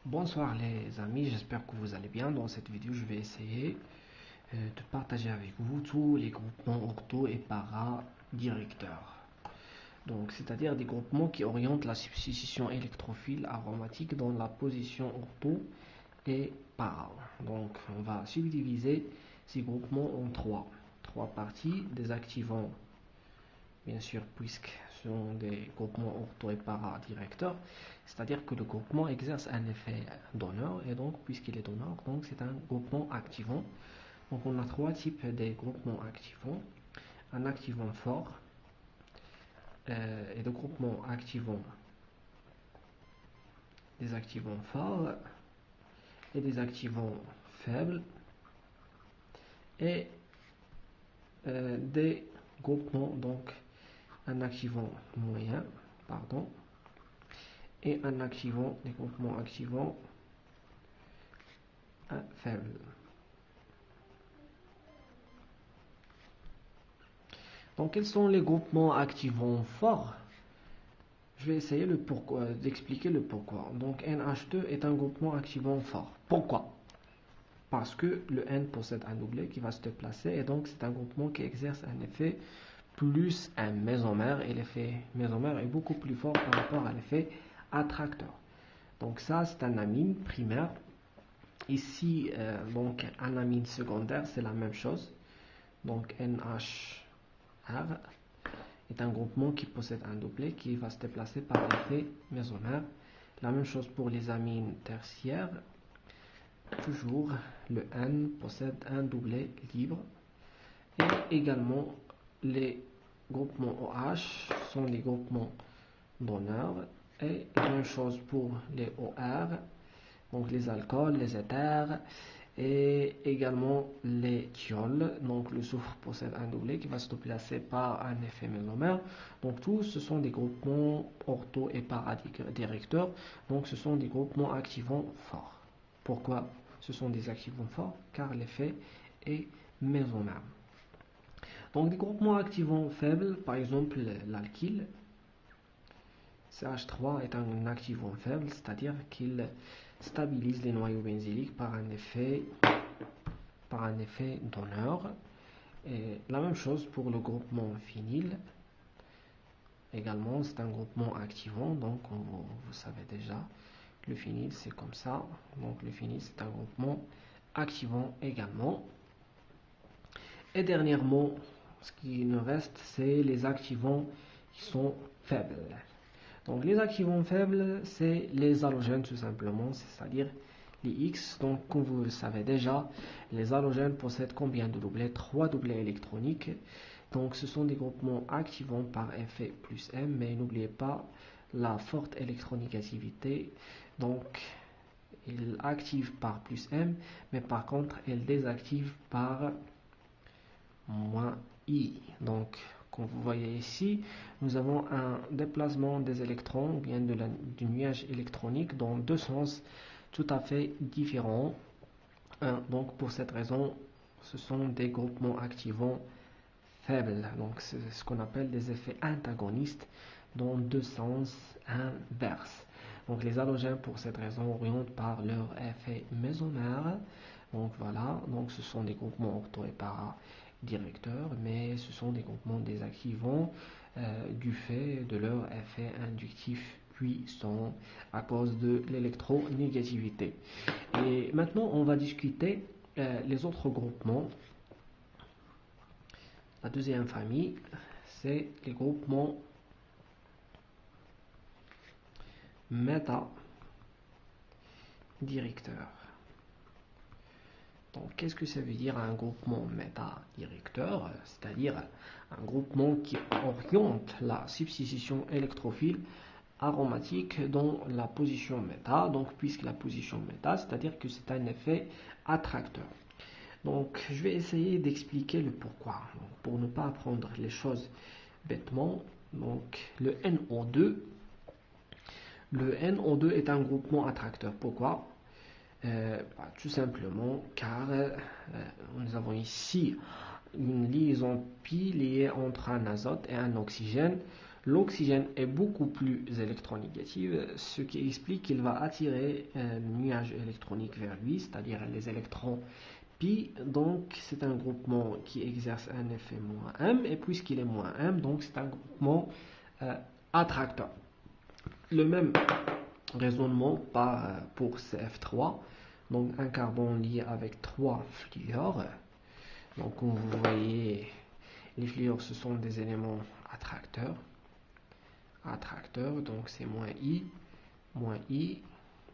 Bonsoir les amis, j'espère que vous allez bien. Dans cette vidéo, je vais essayer de partager avec vous tous les groupements ortho et para directeurs. Donc, c'est-à-dire des groupements qui orientent la substitution électrophile aromatique dans la position ortho et para. Donc, on va subdiviser ces groupements en trois parties, désactivant bien sûr, puisque ce sont des groupements ortho et para directeurs, c'est-à-dire que le groupement exerce un effet donneur, et donc, puisqu'il est donneur, donc c'est un groupement activant. Donc, on a trois types de groupements activants. Un activant fort et de groupements activants, des activants forts et des activants faibles, et des groupements, donc, un activant moyen, pardon, et un activant, des groupements activants faibles. Donc, quels sont les groupements activants forts? Je vais essayer d'expliquer le pourquoi. Donc, NH2 est un groupement activant fort. Pourquoi? Parce que le N possède un doublet qui va se déplacer, et donc c'est un groupement qui exerce un effet plus un mésomère, et l'effet mésomère est beaucoup plus fort par rapport à l'effet attracteur. Donc ça, c'est un amine primaire. Ici, donc un amine secondaire, c'est la même chose. Donc NHR est un groupement qui possède un doublet qui va se déplacer par l'effet mésomère. La même chose pour les amines tertiaires. Toujours, le N possède un doublet libre. Et également, les groupements OH sont des groupements donneurs. Et la même chose pour les OR, donc les alcools, les éthers, et également les thiols. Donc le soufre possède un doublet qui va se déplacer par un effet mésomère. Donc tous ce sont des groupements ortho et paradirecteurs. Donc ce sont des groupements activants forts. Pourquoi ce sont des activants forts? Car l'effet est mésomère. Donc des groupements activants faibles, par exemple l'alkyle, CH3 est un activant faible, c'est-à-dire qu'il stabilise les noyaux benzyliques par un effet donneur. Et la même chose pour le groupement phényl. Également, c'est un groupement activant, donc vous savez déjà, le phényl c'est comme ça. Donc le phényl c'est un groupement activant également. Et dernièrement, ce qui nous reste, c'est les activants qui sont faibles. Donc les activants faibles, c'est les halogènes tout simplement, c'est-à-dire les X. Donc comme vous le savez déjà, les halogènes possèdent combien de doublets? 3 doublets électroniques. Donc ce sont des groupements activants par effet plus M, mais n'oubliez pas la forte électronégativité. Donc ils activent par plus M, mais par contre ils désactivent par moins I. Donc comme vous voyez ici, nous avons un déplacement des électrons ou bien du nuage électronique dans deux sens tout à fait différents. Donc pour cette raison, ce sont des groupements activants faibles. Donc c'est ce qu'on appelle des effets antagonistes dans deux sens inverses. Donc les halogènes pour cette raison orientent par leur effet mésomère. Donc voilà, donc ce sont des groupements ortho et para directeurs, mais ce sont des groupements désactivants du fait de leur effet inductif puissant à cause de l'électronégativité. Et maintenant, on va discuter les autres groupements. La deuxième famille, c'est les groupements méta-directeurs. Donc, qu'est-ce que ça veut dire un groupement méta-directeur? C'est-à-dire un groupement qui oriente la substitution électrophile aromatique dans la position méta. Donc, puisque la position méta, c'est-à-dire que c'est un effet attracteur. Donc, je vais essayer d'expliquer le pourquoi. Donc, pour ne pas apprendre les choses bêtement, donc le NO2 est un groupement attracteur. Pourquoi? Tout simplement car nous avons ici une liaison pi liée entre un azote et un oxygène. l'oxygène est beaucoup plus électronégatif, ce qui explique qu'il va attirer un nuage électronique vers lui, c'est-à-dire les électrons pi. Donc c'est un groupement qui exerce un effet moins M, et puisqu'il est moins M, donc c'est un groupement attracteur. Le même raisonnement pour CF3, donc un carbone lié avec 3 fluors. Donc comme vous voyez, les fluors ce sont des éléments attracteurs. Donc c'est moins I, moins I,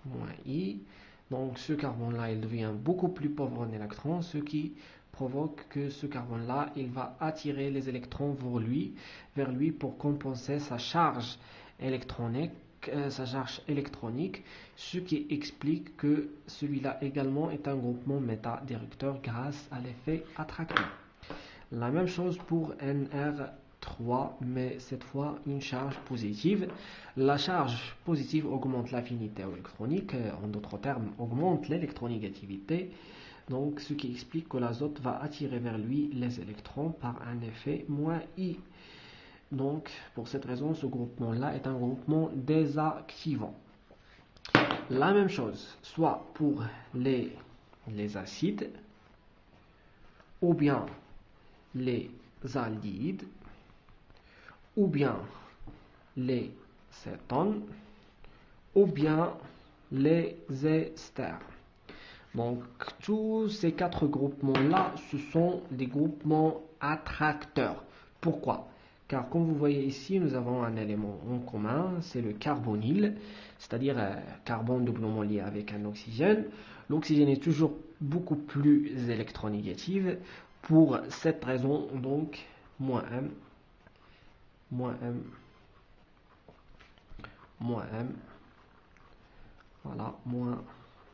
moins I. Donc ce carbone-là, il devient beaucoup plus pauvre en électrons, ce qui provoque que ce carbone-là, il va attirer les électrons vers lui pour compenser sa charge électronique, ce qui explique que celui-là également est un groupement métadirecteur grâce à l'effet attracteur. La même chose pour NR3, mais cette fois une charge positive. La charge positive augmente l'affinité électronique, en d'autres termes augmente l'électronégativité, donc ce qui explique que l'azote va attirer vers lui les électrons par un effet moins I. Donc pour cette raison, ce groupement-là est un groupement désactivant. La même chose, soit pour les acides, ou bien les aldehydes, ou bien les cétones, ou bien les esters. Donc tous ces 4 groupements-là, ce sont des groupements attracteurs. Pourquoi? Car comme vous voyez ici, nous avons un élément en commun, c'est le carbonyle, c'est-à-dire carbone doublement lié avec un oxygène. L'oxygène est toujours beaucoup plus électronégatif. Pour cette raison, donc, moins M, moins M, moins M, voilà, moins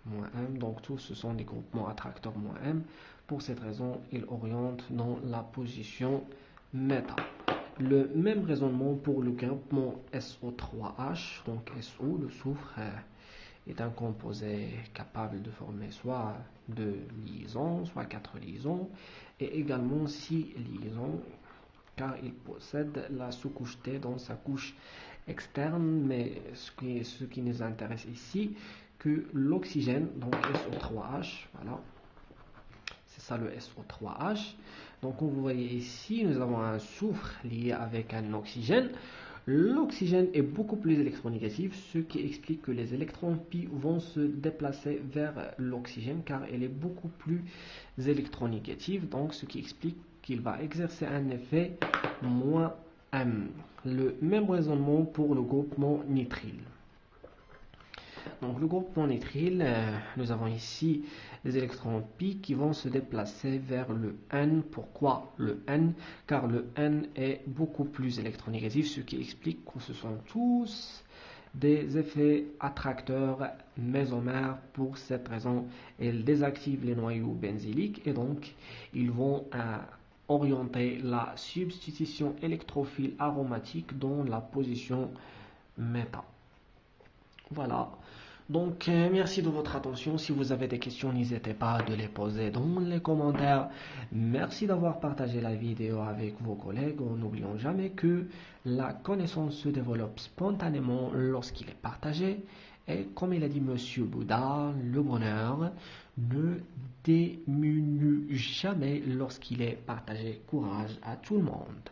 M. Donc tous ce sont des groupements attracteurs moins M. Pour cette raison, ils orientent dans la position méta. Le même raisonnement pour le groupement SO3H. Donc SO, le soufre, est un composé capable de former soit 2 liaisons, soit 4 liaisons, et également 6 liaisons, car il possède la sous-couche T dans sa couche externe. Mais ce qui nous intéresse ici, que l'oxygène, donc SO3H, voilà, c'est ça le SO3H. Donc comme vous voyez ici, nous avons un soufre lié avec un oxygène. L'oxygène est beaucoup plus électronégatif, ce qui explique que les électrons pi vont se déplacer vers l'oxygène car elle est beaucoup plus électronégative, donc ce qui explique qu'il va exercer un effet moins M. Le même raisonnement pour le groupement nitrile. Donc le groupement nitrile, nous avons ici les électrons pi qui vont se déplacer vers le N. Pourquoi le N? Car le N est beaucoup plus électronégatif, ce qui explique que ce sont tous des effets attracteurs mésomères. Pour cette raison, ils désactivent les noyaux benzyliques et donc ils vont orienter la substitution électrophile aromatique dans la position méta. Voilà. Donc, merci de votre attention. Si vous avez des questions, n'hésitez pas de les poser dans les commentaires. Merci d'avoir partagé la vidéo avec vos collègues. N'oublions jamais que la connaissance se développe spontanément lorsqu'il est partagé. Et comme il a dit Monsieur Bouddha, le bonheur ne diminue jamais lorsqu'il est partagé. Courage à tout le monde.